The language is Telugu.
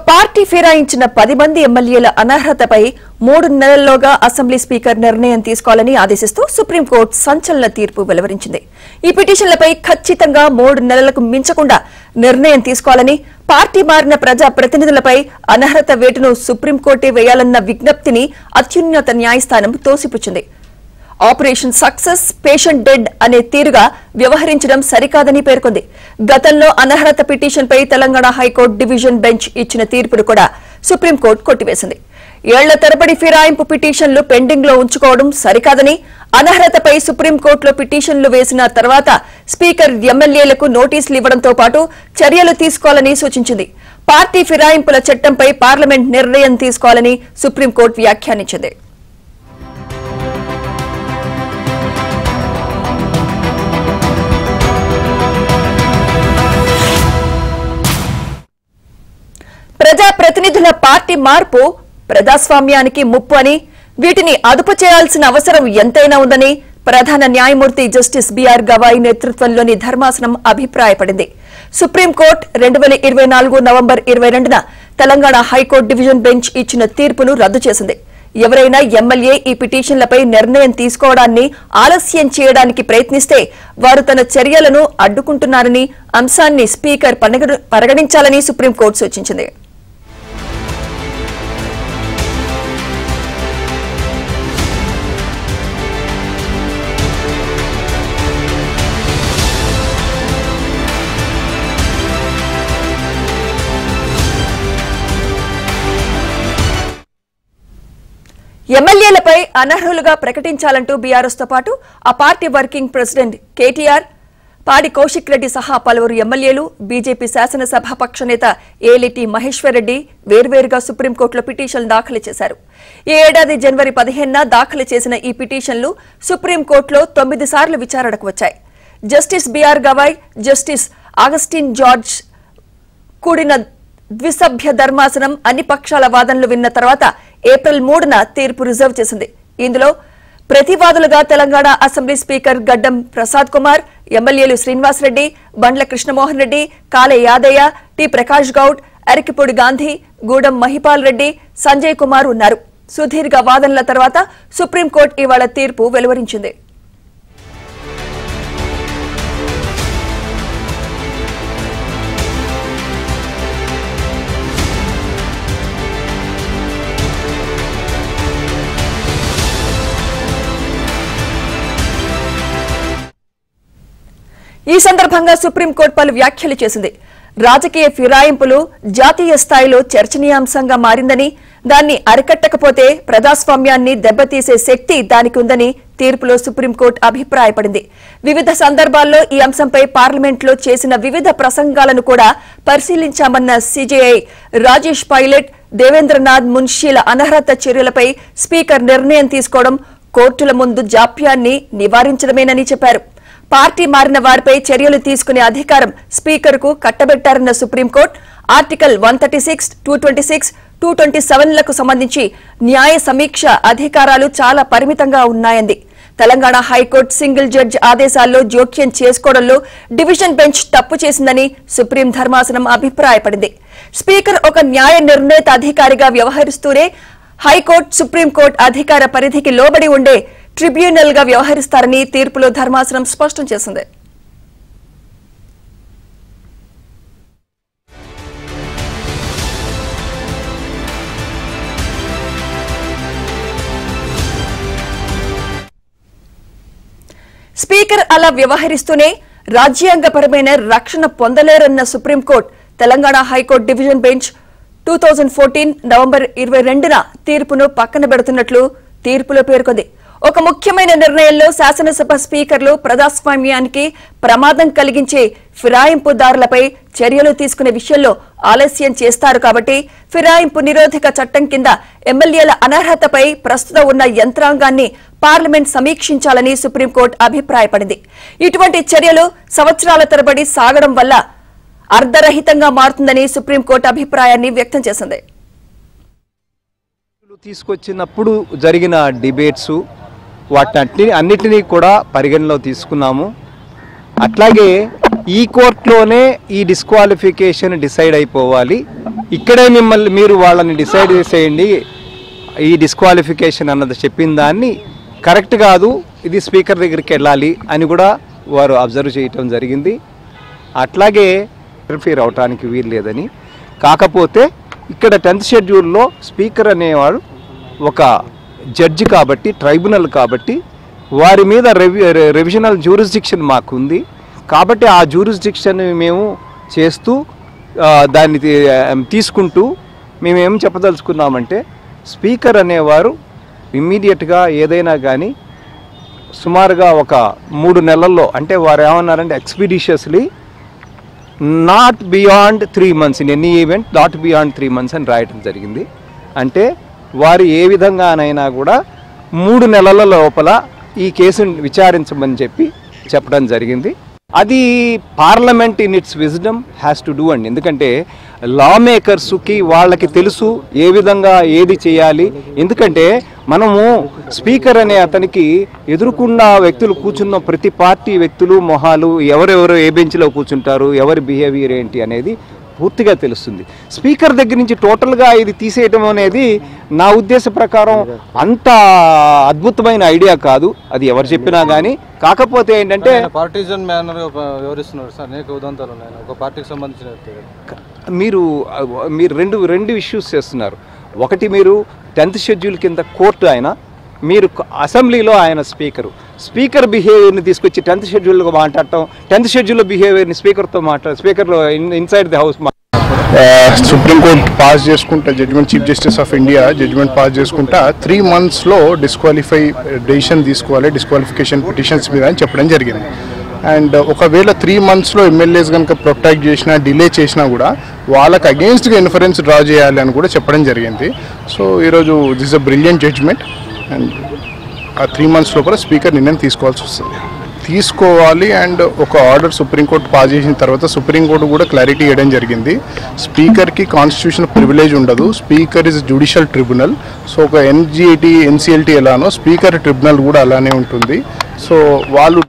పార్టీ ఫిరాయించిన 10 మంది ఎమ్మెల్యేల అనర్హతపై 3 నెలల్లోగా అసెంబ్లీ స్పీకర్ నిర్ణయం తీసుకోవాలని ఆదేశిస్తూ సుప్రీంకోర్టు సంచలన తీర్పు వెలువరించింది. ఈ పిటిషన్లపై ఖచ్చితంగా 3 నెలలకు మించకుండా నిర్ణయం తీసుకోవాలని, పార్టీ మారిన ప్రజా ప్రతినిధులపై అనర్హత వేటును సుప్రీంకోర్టే వేయాలన్న విజ్ఞప్తిని అత్యున్నత న్యాయస్థానం తోసిపుచ్చింది. ఆపరేషన్ సక్సెస్ పేషెంట్ డెడ్ అనే తీరుగా వ్యవహరించడం సరికాదని పేర్కొంది. గతంలో అనర్హత పిటిషన్పై తెలంగాణ హైకోర్టు డివిజన్ బెంచ్ ఇచ్చిన తీర్పును కూడా సుప్రీంకోర్టు కొట్టివేసింది. ఏళ్ల తరబడి ఫిరాయింపు పిటిషన్లు పెండింగ్ లో ఉంచుకోవడం సరికాదని, అనర్హతపై సుప్రీంకోర్టులో పిటిషన్లు వేసిన తర్వాత స్పీకర్ ఎమ్మెల్యేలకు నోటీసులు ఇవ్వడంతో పాటు చర్యలు తీసుకోవాలని సూచించింది. పార్టీ ఫిరాయింపుల చట్టంపై పార్లమెంట్ నిర్ణయం తీసుకోవాలని సుప్రీంకోర్టు వ్యాఖ్యానించింది. ప్రజాప్రతినిధుల పార్టీ మార్పు ప్రజాస్వామ్యానికి ముప్పు అని, వీటిని అదుపు చేయాల్సిన అవసరం ఎంతైనా ఉందని ప్రధాన న్యాయమూర్తి జస్టిస్ బిఆర్ గవాయ్ నేతృత్వంలోని ధర్మాసనం అభిప్రాయపడింది. సుప్రీంకోర్టు 2024 నవంబర్ 22న తెలంగాణ హైకోర్టు డివిజన్ బెంచ్ ఇచ్చిన తీర్పును రద్దు చేసింది. ఎవరైనా ఎమ్మెల్యే ఈ పిటిషన్లపై నిర్ణయం తీసుకోవడాన్ని ఆలస్యం చేయడానికి ప్రయత్నిస్తే వారు తన చర్యలను అడ్డుకుంటున్నారని అంశాన్ని స్పీకర్ పరిగణించాలని సుప్రీంకోర్టు సూచించింది. ఎమ్మెల్యేలపై అనర్హులుగా ప్రకటించాలంటూ బీఆర్ఎస్ తో పాటు ఆ పార్టీ వర్కింగ్ ప్రెసిడెంట్ కేటీఆర్, పాడి కౌశిక్ రెడ్డి సహా పలువురు ఎమ్మెల్యేలు, బీజేపీ శాసనసభాపక్ష నేత ఏలిటి మహేశ్వర్ రెడ్డి వేర్వేరుగా సుప్రీంకోర్టులో పిటిషన్లు దాఖలు చేశారు. ఈ ఏడాది జనవరి 15న దాఖలు చేసిన ఈ పిటిషన్లు సుప్రీంకోర్టులో 9 సార్లు విచారణకు వచ్చాయి. Justice BR Gavai, justice Augustine George కూడిన ద్విసభ్య ధర్మాసనం అన్ని పక్షాల వాదనలు విన్న తర్వాత ఏప్రిల్ 3న తీర్పు రిజర్వ్ చేసింది. ఇందులో ప్రతివాదులుగా తెలంగాణ అసెంబ్లీ స్పీకర్ గడ్డం ప్రసాద్ కుమార్, ఎమ్మెల్యేలు శ్రీనివాసరెడ్డి, బండ్ల కృష్ణమోహన్ రెడ్డి, కాలే యాదయ్య, టి ప్రకాష్ గౌడ్, అరికిపూడి గాంధీ, గూడెం మహిపాల్ రెడ్డి, సంజయ్ కుమార్ ఉన్నారు. సుదీర్ఘ వాదనల తర్వాత సుప్రీంకోర్టు ఇవాళ తీర్పు వెలువరించింది. ఈ సందర్భంగా సుప్రీంకోర్టు పలు వ్యాఖ్యలు చేసింది. రాజకీయ ఫిరాయింపులు జాతీయ స్థాయిలో చర్చనీయాంశంగా మారిందని, దాన్ని అరికట్టకపోతే ప్రజాస్వామ్యాన్ని దెబ్బతీసే శక్తి దానికి ఉందని తీర్పులో సుప్రీంకోర్టు అభిప్రాయపడింది. వివిధ సందర్భాల్లో ఈ అంశంపై పార్లమెంట్లో చేసిన వివిధ ప్రసంగాలను కూడా పరిశీలించామన్న సీజేఐ రాజేష్ పైలట్, దేవేంద్రనాథ్ మున్షీల అనర్హత చర్యలపై స్పీకర్ నిర్ణయం తీసుకోవడం కోర్టుల ముందు జాప్యాన్ని నివారించడమేనని చెప్పారు. పార్టీ మారిన వారిపై చర్యలు తీసుకునే అధికారం స్పీకర్కు కట్టబెట్టారన్న సుప్రీంకోర్టు ఆర్టికల్ 136, 226, 227లకు సంబంధించి న్యాయ సమీక్ష అధికారాలు చాలా పరిమితంగా ఉన్నాయంది. తెలంగాణ హైకోర్టు సింగిల్ జడ్జి ఆదేశాల్లో జోక్యం చేసుకోవడంలో డివిజన్ బెంచ్ తప్పు చేసిందని సుప్రీం ధర్మాసనం అభిప్రాయపడింది. స్పీకర్ ఒక న్యాయ నిర్ణేత అధికారిగా వ్యవహరిస్తూనే హైకోర్టు, సుప్రీంకోర్టు అధికార పరిధికి లోబడి ఉండే ట్రిబ్యునల్ గా వ్యవహరిస్తారని తీర్పులో ధర్మాసనం స్పష్టం చేసింది. స్పీకర్ అలా వ్యవహరిస్తూనే రాజ్యాంగపరమైన రక్షణ పొందలేరన్న supreme court Telangana high court division bench 2014 November 22న తీర్పును పక్కన పెడుతున్నట్లు తీర్పులో పేర్కొంది. ఒక ముఖ్యమైన నిర్ణయంలో శాసనసభ స్పీకర్లు ప్రజాస్వామ్యానికి ప్రమాదం కలిగించే ఫిరాయింపుదారులపై చర్యలు తీసుకునే విషయంలో ఆలస్యం చేస్తారు కాబట్టి ఫిరాయింపు నిరోధక చట్టం కింద ఎమ్మెల్యేల అనర్హతపై ప్రస్తుతం ఉన్న యంత్రాంగాన్ని పార్లమెంట్ సమీక్షించాలని సుప్రీంకోర్టు అభిప్రాయపడింది. ఇటువంటి చర్యలు సంవత్సరాల తరబడి సాగడం వల్ల అర్ధరహితంగా మారుతుందని సుప్రీంకోర్టు అభిప్రాయాన్ని వ్యక్తం చేసింది. తీసుకొచ్చినప్పుడు జరిగిన డిబేట్స్ అన్నిటినీ కూడా పరిగణలో తీసుకున్నాము. అట్లాగే ఈ కోర్టులోనే ఈ డిస్క్వాలిఫికేషన్ డిసైడ్ అయిపోవాలి. ఇక్కడే మీరు వాళ్ళని డిసైడ్ చేసేయండి, ఈ డిస్క్వాలిఫికేషన్ అన్నది చెప్పిన దాన్ని కరెక్ట్ కాదు, ఇది స్పీకర్ దగ్గరికి వెళ్ళాలి అని కూడా వారు అబ్జర్వ్ చేయటం జరిగింది. అట్లాగే ఇంటర్ఫియర్ అవటానికి వీలు లేదని. కాకపోతే ఇక్కడ 10th షెడ్యూల్లో స్పీకర్ అనేవాడు ఒక జడ్జి కాబట్టి, ట్రైబ్యునల్ కాబట్టి, వారి మీద రెవిజనల్ జ్యూరిస్డిక్షన్ మాకుంది. కాబట్టి ఆ జ్యూరిస్డిక్షన్ మేము చేస్తూ దాన్ని తీసుకుంటూ మేమేం చెప్పదలుచుకున్నామంటే, స్పీకర్ అనేవారు ఇమ్మీడియట్గా ఏదైనా కానీ సుమారుగా ఒక 3 నెలల్లో, అంటే వారు ఏమన్నారంటే expeditiously not beyond 3 months in any event, not beyond 3 months అని రాయటం జరిగింది. అంటే వారు ఏ విధంగానైనా కూడా 3 నెలల లోపల ఈ కేసును విచారించమని చెప్పడం జరిగింది. అది parliament in it's wisdom has to do అండి. ఎందుకంటే లా మేకర్స్కి వాళ్ళకి తెలుసు ఏ విధంగా ఏది చేయాలి. ఎందుకంటే మనము స్పీకర్ అనే అతనికి ఎదురుకుండా వ్యక్తులు కూర్చున్న ప్రతి పార్టీ వ్యక్తులు మొహాలు, ఎవరెవరు ఏ బెంచ్లో కూర్చుంటారు, ఎవరి బిహేవియర్ ఏంటి అనేది పూర్తిగా తెలుస్తుంది. స్పీకర్ దగ్గర నుంచి టోటల్గా ఇది తీసేయటం అనేది నా ఉద్దేశ ప్రకారం అంత అద్భుతమైన ఐడియా కాదు, అది ఎవరు చెప్పినా కానీ. కాకపోతే ఏంటంటే పార్టీజన్ మేనర్ వివరిస్తున్నారు సార్, అనేక ఉదాంతాలు ఉన్నాయి ఒక పార్టీకి సంబంధించిన. మీరు రెండు ఇష్యూస్ చేస్తున్నారు. ఒకటి, మీరు 10th షెడ్యూల్ కింద కోర్టు ఆయన, మీరు అసెంబ్లీలో ఆయన స్పీకర్ బిహేవియర్ని తీసుకొచ్చి 10th షెడ్యూల్లో మాట్లాడటం, 10th షెడ్యూల్లో బిహేవియర్ని స్పీకర్లో inside the house. Supreme court pass చేసుకుంటా judgment, chief justice of India judgment pass చేసుకుంటా 3 monthsలో డెసిషన్ తీసుకోవాలి డిస్క్వాలిఫికేషన్ పిటిషన్స్ మీద అని చెప్పడం జరిగింది. అండ్ ఒకవేళ 3 monthsలో ఎమ్మెల్యేస్ కనుక ప్రొటెక్ట్ చేసినా, డిలే చేసినా కూడా వాళ్ళకి అగెయిన్స్ట్గా ఇన్ఫరెన్స్ డ్రా చేయాలి అని కూడా చెప్పడం జరిగింది. సో ఈరోజు this a brilliant judgement. And uh 3 months లోపల స్పీకర్ నిర్ణయం తీసుకోవాలి. అండ్ ఒక ఆర్డర్ సుప్రీంకోర్టు పాస్ చేసిన తర్వాత సుప్రీంకోర్టు కూడా క్లారిటీ ఇవ్వడం జరిగింది, స్పీకర్కి కాన్స్టిట్యూషనల్ ప్రివిలేజ్ ఉండదు, speaker is judicial tribunal. So ఒక NGT, NCLT ఎలానో స్పీకర్ ట్రిబ్యునల్ కూడా అలానే ఉంటుంది. సో వాళ్ళు